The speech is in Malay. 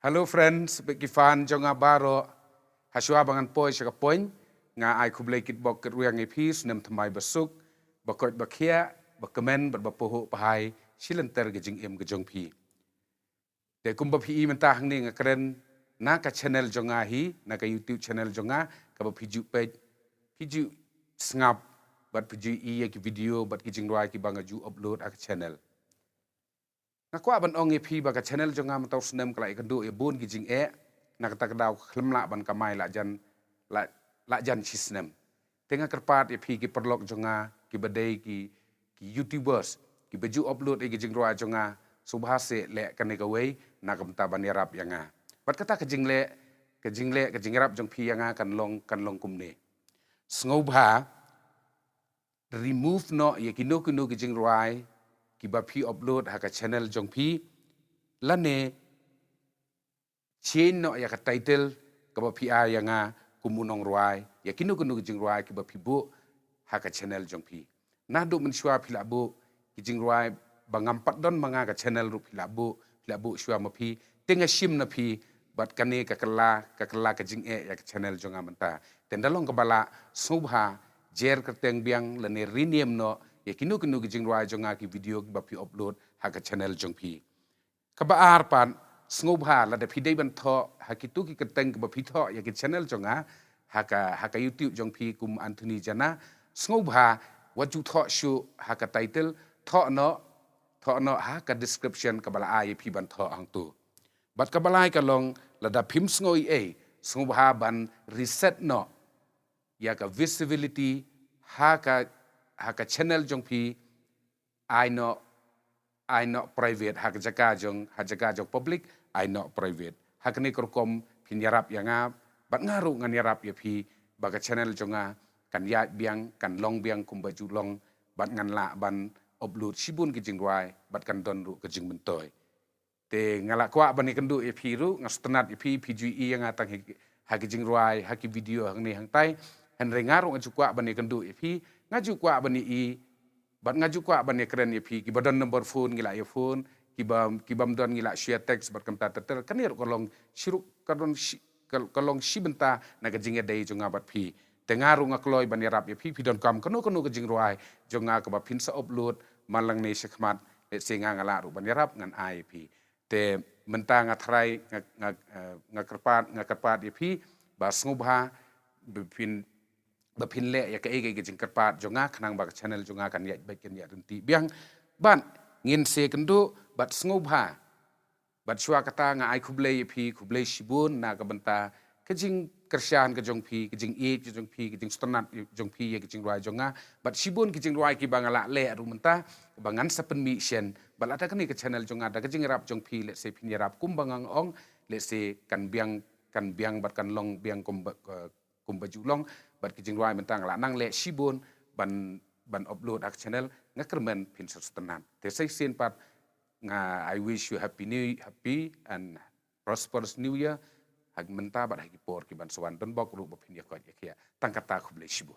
Hello friends, bekifan jonga baro haswa bangan poi saka poin nga ai kublai kit bok ket riang epis nem thamai basuk bakot bakhia bakamen berbapoho pahai silenter gejing em gejong pi. Te kumba pi mentah ni nga keren na ka channel jonga hi na ka YouTube channel jonga ka ba piju page piju sngap bat piju i ki video bat kijing roi ki banga ju upload ak channel. Nakwa ban ong epi baga channel jonga matau senem kelai kendu e bun kijing nak tak dau khlemla ban kamai la jan chisnem tenga kerpat epi ki perlok jonga ki badai ki YouTubers ki baju upload e kijing roa jonga subhase le kane kawei nak mta ban yarap yanga bat kata kijing rap jong pi yanga kan long kumne sngoba remove no ye kino kijing roai kiba pi upload haka channel jong pi lane chain no ya ka title kaba pi a yanga kumunong ruai ya kinu kijing ruai kiba pi bu haka channel jong pi na do menshua pi labu kijing ruai bangampat don manga ka channel ru pi labu shua ma pi tenga shim na pi bat kane ka kala kijing ya ka channel jonga menta tendalong kabala subha jer kerteng biang lane rename no ya kinu kijing ruai jonga ki video ki bapi upload haka channel jong pi kabaar pan sngoba la de pidei ban tho hakitu ki keteng ki bapi tho ya ki channel jonga haka YouTube jong pi kum Anthony jana sngoba waju tho shu haka title tho no haka description kabala ai pi ban tho ang tu bat kabalai kalong la da phim sngoi sngoba ban reset no ya ka visibility haka channel jong pi I not private haka jaga jong public I not private haka ni korkom pinyarap yanga bat ngaru ngan yarap ya pi baga channel jonga kan ya biang kan long biang kumbaju long bat ngan la ban upload sibun kijing ruai bat kan don ru kijing bentoy te ngala kwa bani kendu ya pi ru ngastenat ya pi PGE yang atang haki jing ruai haki video hang ni hang tai henry ngaru ngaju kwa bani kendu ya pi ngaju kwa bani i bat ngaju kwa bani keren ya pi kibadon number phone ngila ya phone kibam don ngila share text bat kamta tetel kanir kolong shiruk kalong shibenta na kajing dai jonga bat pi tengaru ngakloi bani rap ya pi don kam kono kajing ruai jonga ka ba pin sa upload malang ne sekmat le singa ngala ru bani rap ngan ai pi te menta ngathrai ngakerpat ya pi ba sngoba bapin le ya ka jing kerpat jonga khanang ba channel jonga kan ya baik kan ya renti biang ban ngin se kendu bat sngoba bat shua kata nga ai kublai shibun na ka benta kajing kersyan ka jong pi kajing ka jong pi kajing stonat jong pi ya kajing ruai jonga bat shibun kajing ruai ki bangala le ru menta bangan sapen mi shen bal ada kan ka channel jonga da kajing rap jong pi le se pin rap kumbangang ong le se kan biang bat kan long biang kum baju long bat kijing ruai mentang la nang le shibun ban upload ak channel ngakermen pin sustanan te sai sin pat nga I wish you happy and prosperous new year hag menta bat hagi por ki ban swan don bok ru bapin ya ko ya tangkata kublai shibun